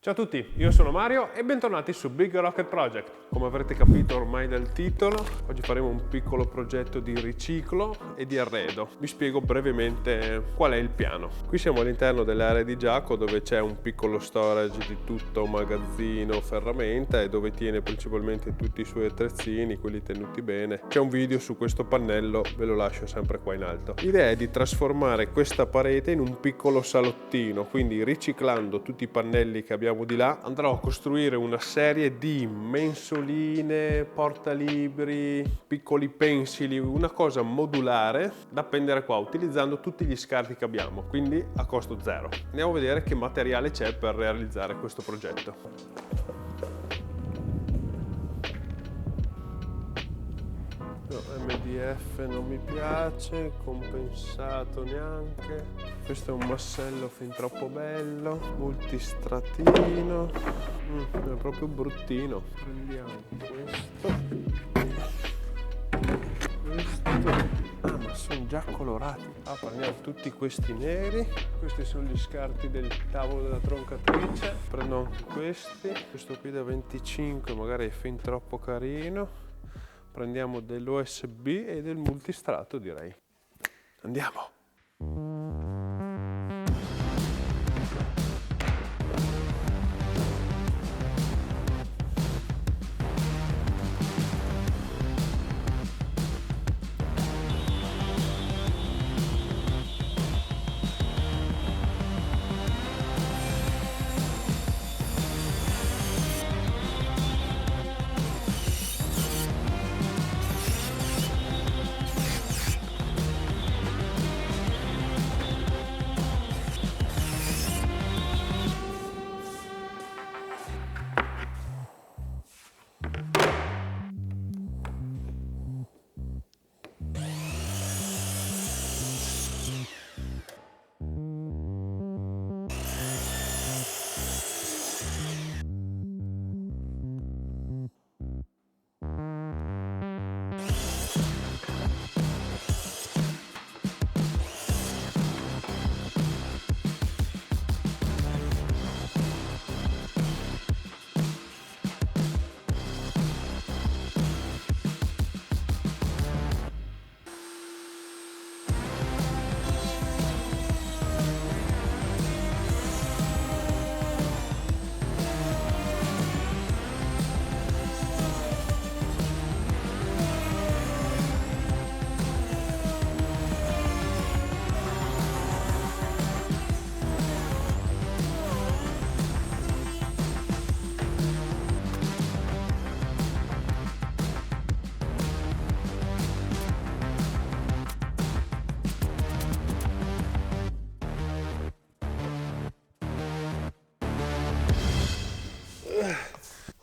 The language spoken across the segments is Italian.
Ciao a tutti, io sono Mario e bentornati su Big Rocket Project. Come avrete capito ormai dal titolo, oggi faremo un piccolo progetto di riciclo e di arredo. Vi spiego brevemente qual è il piano. Qui siamo all'interno dell'area di Giaco, dove c'è un piccolo storage di tutto, magazzino, ferramenta, e dove tiene principalmente tutti i suoi attrezzini, quelli tenuti bene. C'è un video su questo pannello, ve lo lascio sempre qua in alto. L'idea è di trasformare questa parete in un piccolo salottino, quindi riciclando tutti i pannelli che abbiamo di là andrò a costruire una serie di mensoline, portalibri, piccoli pensili, una cosa modulare da appendere qua utilizzando tutti gli scarti che abbiamo, quindi a costo zero. Andiamo a vedere che materiale c'è per realizzare questo progetto. MDF non mi piace, compensato neanche. Questo è un massello fin troppo bello, multistratino, è proprio bruttino. Prendiamo questo. Ah, ma sono già colorati. Prendiamo tutti questi neri. Questi sono gli scarti del tavolo della troncatrice. Prendo anche questi. Questo qui da 25 magari è fin troppo carino. Prendiamo dell'USB e del multistrato, direi. Andiamo!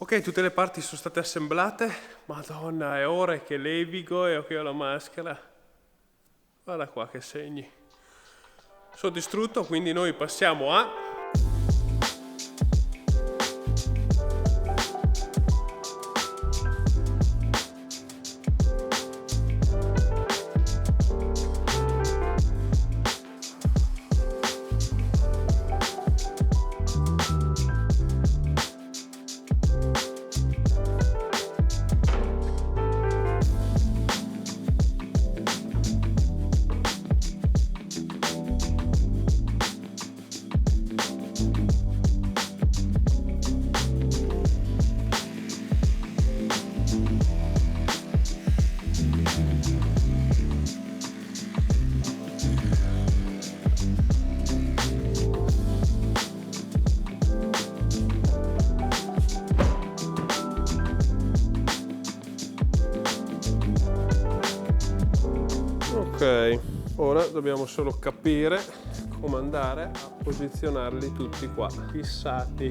Ok, tutte le parti sono state assemblate. Madonna, è ore che levigo e che ho la maschera. Guarda qua che segni. Sono distrutto, quindi noi passiamo a... Ok, ora dobbiamo solo capire come andare a posizionarli tutti qua, fissati.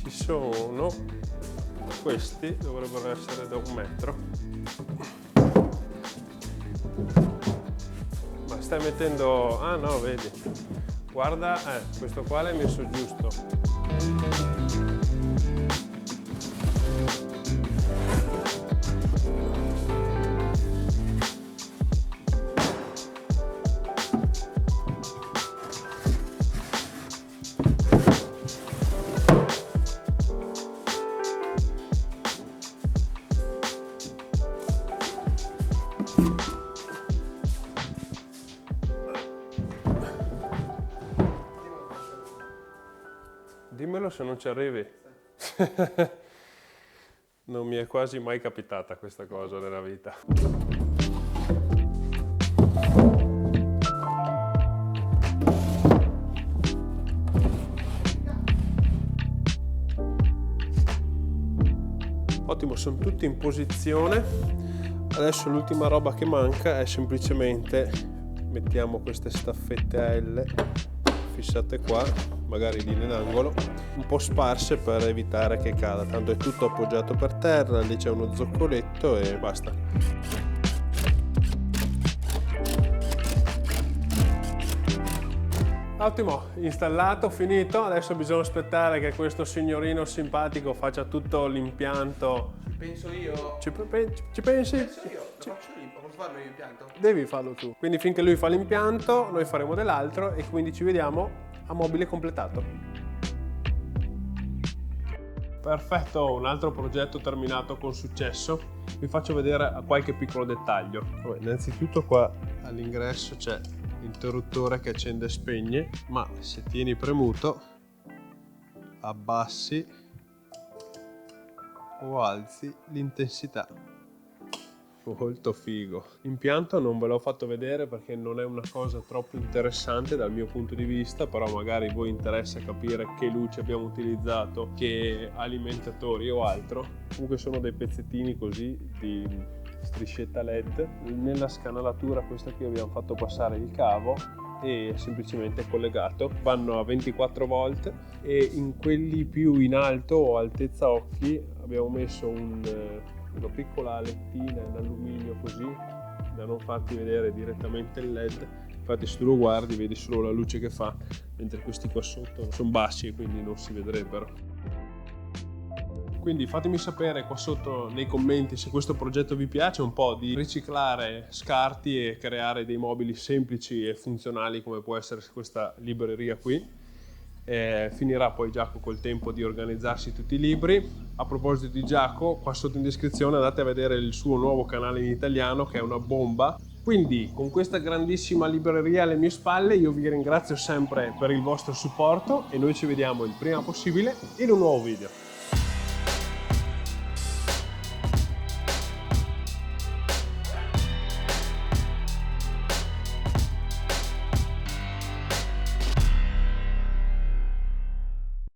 Ci sono, questi dovrebbero essere da 1 metro. Ma stai mettendo, ah no, vedi, guarda, questo qua l'hai messo giusto. quello se non ci arrivi. Non mi è quasi mai capitata questa cosa nella vita. Ottimo, sono tutti in posizione. Adesso l'ultima roba che manca è semplicemente mettiamo queste staffette a L fissate qua, magari lì nell'angolo, un po' sparse per evitare che cada, tanto è tutto appoggiato per terra, lì c'è uno zoccoletto e basta. Ottimo, installato, finito. Adesso bisogna aspettare che questo signorino simpatico faccia tutto l'impianto. Penso io. Ci pensi? Penso io. Lo faccio io. Posso farlo io l'impianto? Devi farlo tu. Quindi finché lui fa l'impianto, noi faremo dell'altro e quindi ci vediamo a mobile completato. Perfetto, un altro progetto terminato con successo. Vi faccio vedere qualche piccolo dettaglio. Innanzitutto qua all'ingresso c'è l'interruttore che accende e spegne, ma se tieni premuto abbassi o alzi l'intensità. Molto figo. L'impianto non ve l'ho fatto vedere perché non è una cosa troppo interessante dal mio punto di vista, però magari voi interessa capire che luce abbiamo utilizzato, che alimentatori o altro. Comunque sono dei pezzettini così di striscetta LED. Nella scanalatura questa qui abbiamo fatto passare il cavo e semplicemente collegato, vanno a 24 volt e in quelli più in alto o altezza occhi abbiamo messo una piccola alettina in alluminio così da non farti vedere direttamente il LED. Infatti se tu lo guardi vedi solo la luce che fa, mentre questi qua sotto sono bassi e quindi non si vedrebbero. Quindi fatemi sapere qua sotto nei commenti se questo progetto vi piace, un po' di riciclare scarti e creare dei mobili semplici e funzionali come può essere questa libreria qui. Finirà poi Giacomo col tempo di organizzarsi tutti i libri. A proposito di Giacomo, qua sotto in descrizione andate a vedere il suo nuovo canale in italiano che è una bomba. Quindi con questa grandissima libreria alle mie spalle io vi ringrazio sempre per il vostro supporto e noi ci vediamo il prima possibile in un nuovo video.